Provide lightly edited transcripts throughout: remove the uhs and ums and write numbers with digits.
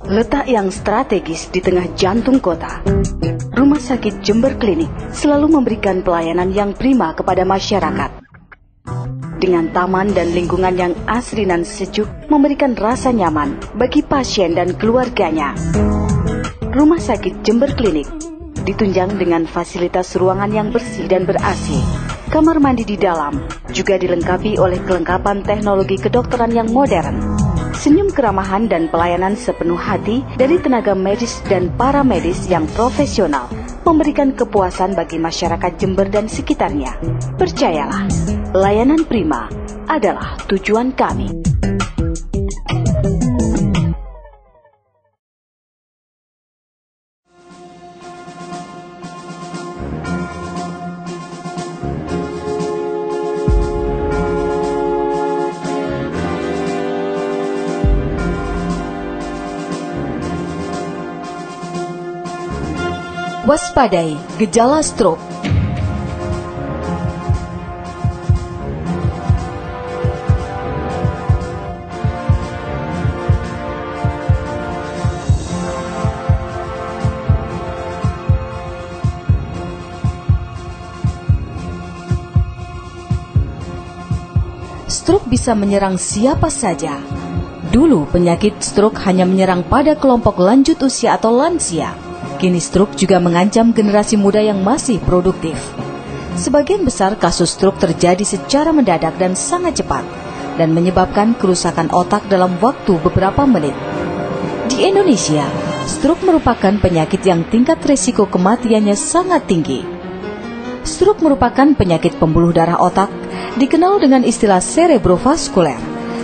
Letak yang strategis di tengah jantung kota, Rumah Sakit Jember Klinik selalu memberikan pelayanan yang prima kepada masyarakat. Dengan taman dan lingkungan yang asri dan sejuk, memberikan rasa nyaman bagi pasien dan keluarganya. Rumah Sakit Jember Klinik ditunjang dengan fasilitas ruangan yang bersih dan ber-AC, kamar mandi di dalam, juga dilengkapi oleh kelengkapan teknologi kedokteran yang modern. Senyum keramahan dan pelayanan sepenuh hati dari tenaga medis dan para medis yang profesional memberikan kepuasan bagi masyarakat Jember dan sekitarnya. Percayalah, layanan prima adalah tujuan kami. Waspadai gejala stroke. Stroke bisa menyerang siapa saja. Dulu penyakit stroke hanya menyerang pada kelompok lanjut usia atau lansia. Kini stroke juga mengancam generasi muda yang masih produktif. Sebagian besar kasus stroke terjadi secara mendadak dan sangat cepat, dan menyebabkan kerusakan otak dalam waktu beberapa menit. Di Indonesia, stroke merupakan penyakit yang tingkat risiko kematiannya sangat tinggi. Stroke merupakan penyakit pembuluh darah otak, dikenal dengan istilah cerebrovaskuler.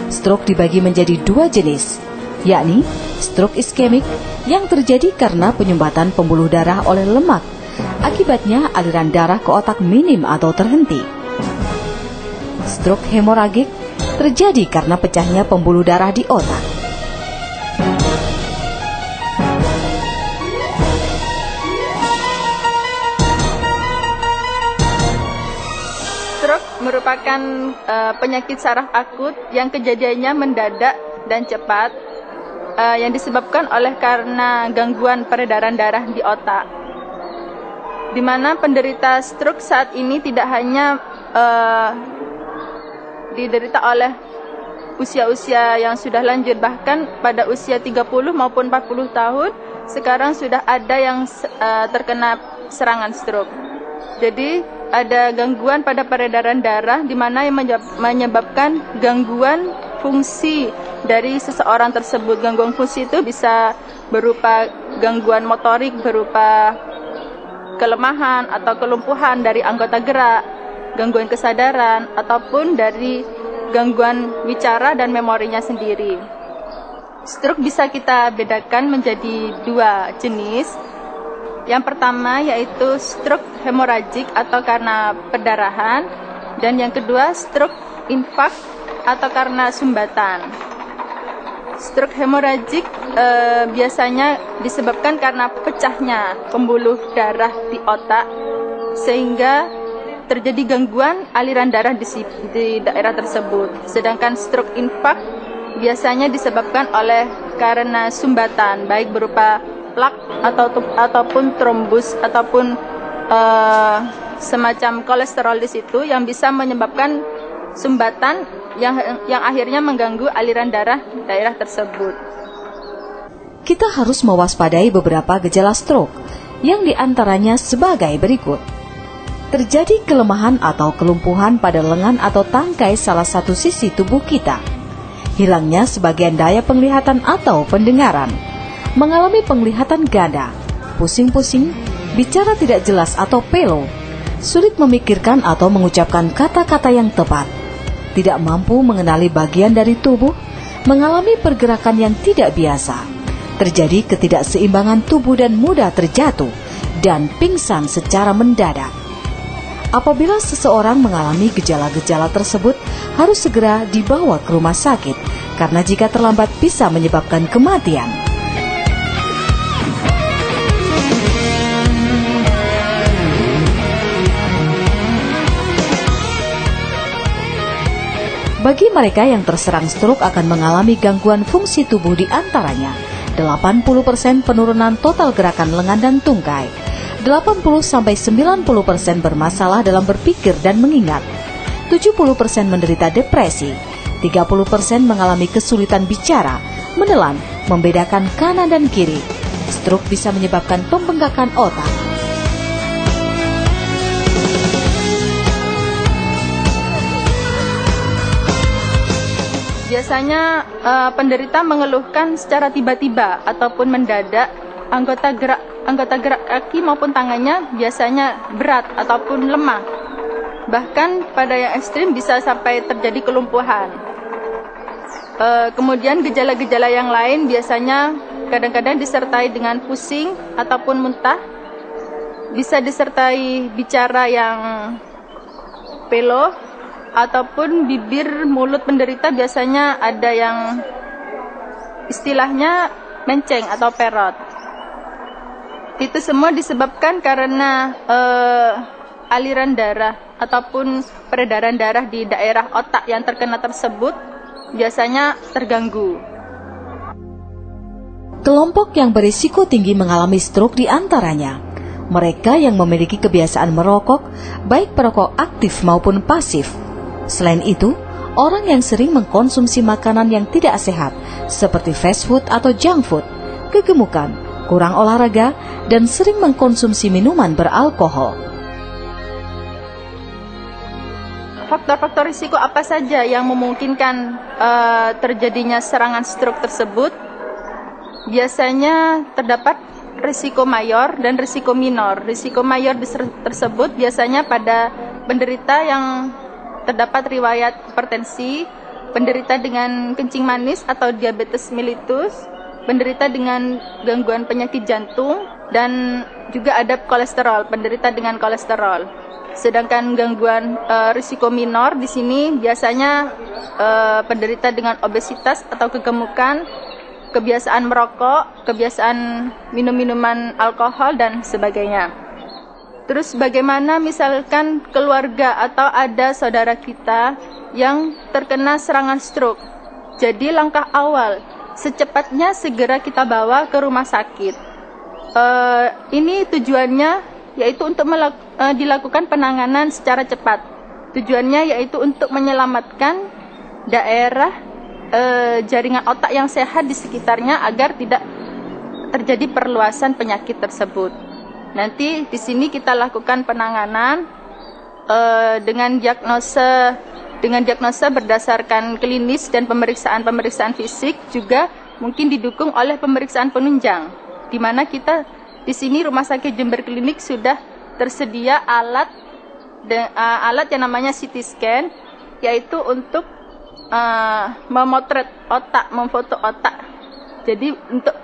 Stroke dibagi menjadi dua jenis, yakni stroke iskemik yang terjadi karena penyumbatan pembuluh darah oleh lemak. Akibatnya aliran darah ke otak minim atau terhenti. Stroke hemoragik terjadi karena pecahnya pembuluh darah di otak. Stroke merupakan penyakit saraf akut yang kejadiannya mendadak dan cepat, yang disebabkan oleh karena gangguan peredaran darah di otak, di mana penderita stroke saat ini tidak hanya diderita oleh usia-usia yang sudah lanjut, bahkan pada usia 30 maupun 40 tahun sekarang sudah ada yang terkena serangan stroke. Jadi ada gangguan pada peredaran darah di mana yang menyebabkan gangguan fungsi dari seseorang tersebut. Gangguan fungsi itu bisa berupa gangguan motorik, berupa kelemahan atau kelumpuhan dari anggota gerak, gangguan kesadaran, ataupun dari gangguan bicara dan memorinya sendiri. Stroke bisa kita bedakan menjadi dua jenis. Yang pertama yaitu stroke hemoragik atau karena perdarahan, dan yang kedua stroke infark atau karena sumbatan. Stroke hemoragik biasanya disebabkan karena pecahnya pembuluh darah di otak sehingga terjadi gangguan aliran darah di daerah tersebut. Sedangkan stroke infark biasanya disebabkan oleh karena sumbatan, baik berupa plak ataupun trombus ataupun semacam kolesterol di situ yang bisa menyebabkan sumbatan yang akhirnya mengganggu aliran darah daerah tersebut. Kita harus mewaspadai beberapa gejala stroke, yang diantaranya sebagai berikut. Terjadi kelemahan atau kelumpuhan pada lengan atau tangkai salah satu sisi tubuh kita. Hilangnya sebagian daya penglihatan atau pendengaran. Mengalami penglihatan ganda, pusing-pusing, bicara tidak jelas atau pelo, sulit memikirkan atau mengucapkan kata-kata yang tepat, tidak mampu mengenali bagian dari tubuh, mengalami pergerakan yang tidak biasa, terjadi ketidakseimbangan tubuh dan mudah terjatuh, dan pingsan secara mendadak. Apabila seseorang mengalami gejala-gejala tersebut, harus segera dibawa ke rumah sakit, karena jika terlambat bisa menyebabkan kematian. Bagi mereka yang terserang stroke akan mengalami gangguan fungsi tubuh di antaranya 80% penurunan total gerakan lengan dan tungkai, 80-90% bermasalah dalam berpikir dan mengingat, 70% menderita depresi, 30% mengalami kesulitan bicara, menelan, membedakan kanan dan kiri. Stroke bisa menyebabkan pembengkakan otak. Biasanya penderita mengeluhkan secara tiba-tiba ataupun mendadak anggota gerak kaki maupun tangannya biasanya berat ataupun lemah. Bahkan pada yang ekstrim bisa sampai terjadi kelumpuhan. Kemudian gejala-gejala yang lain biasanya kadang-kadang disertai dengan pusing ataupun muntah. Bisa disertai bicara yang pelo ataupun bibir mulut penderita biasanya ada yang istilahnya menceng atau perot. Itu semua disebabkan karena aliran darah ataupun peredaran darah di daerah otak yang terkena tersebut biasanya terganggu. Kelompok yang berisiko tinggi mengalami stroke diantaranya mereka yang memiliki kebiasaan merokok, baik perokok aktif maupun pasif. Selain itu, orang yang sering mengkonsumsi makanan yang tidak sehat, seperti fast food atau junk food, kegemukan, kurang olahraga, dan sering mengkonsumsi minuman beralkohol. Faktor-faktor risiko apa saja yang memungkinkan terjadinya serangan stroke tersebut? Biasanya terdapat risiko mayor dan risiko minor. Risiko mayor tersebut biasanya pada penderita yang terdapat riwayat hipertensi, penderita dengan kencing manis atau diabetes mellitus, penderita dengan gangguan penyakit jantung, dan juga ada kolesterol, penderita dengan kolesterol. Sedangkan gangguan risiko minor di sini biasanya penderita dengan obesitas atau kegemukan, kebiasaan merokok, kebiasaan minum minuman alkohol, dan sebagainya. Terus bagaimana misalkan keluarga atau ada saudara kita yang terkena serangan stroke? Jadi langkah awal, secepatnya segera kita bawa ke rumah sakit. Ini tujuannya yaitu untuk dilakukan penanganan secara cepat. Tujuannya yaitu untuk menyelamatkan daerah jaringan otak yang sehat di sekitarnya agar tidak terjadi perluasan penyakit tersebut. Nanti di sini kita lakukan penanganan dengan diagnosa berdasarkan klinis dan pemeriksaan fisik, juga mungkin didukung oleh pemeriksaan penunjang, di mana kita di sini Rumah Sakit Jember Klinik sudah tersedia alat yang namanya CT scan, yaitu untuk memotret otak, memfoto otak. Jadi untuk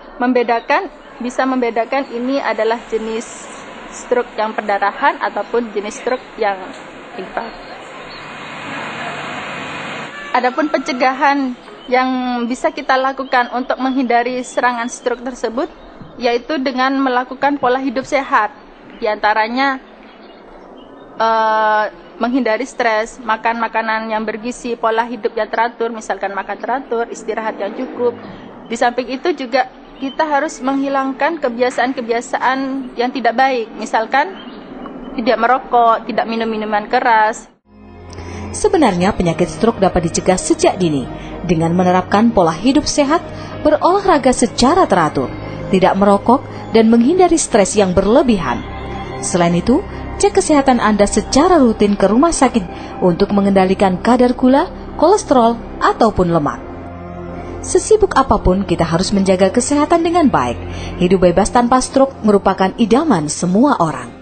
bisa membedakan ini adalah jenis stroke yang perdarahan ataupun jenis stroke yang infark. Adapun pencegahan yang bisa kita lakukan untuk menghindari serangan stroke tersebut yaitu dengan melakukan pola hidup sehat. Di antaranya menghindari stres, makan makanan yang bergizi, pola hidup yang teratur, misalkan makan teratur, istirahat yang cukup. Di samping itu juga kita harus menghilangkan kebiasaan-kebiasaan yang tidak baik, misalkan tidak merokok, tidak minum minuman keras. Sebenarnya penyakit stroke dapat dicegah sejak dini dengan menerapkan pola hidup sehat, berolahraga secara teratur, tidak merokok, dan menghindari stres yang berlebihan. Selain itu, cek kesehatan Anda secara rutin ke rumah sakit untuk mengendalikan kadar gula, kolesterol, ataupun lemak. Sesibuk apapun, kita harus menjaga kesehatan dengan baik. Hidup bebas tanpa stroke merupakan idaman semua orang.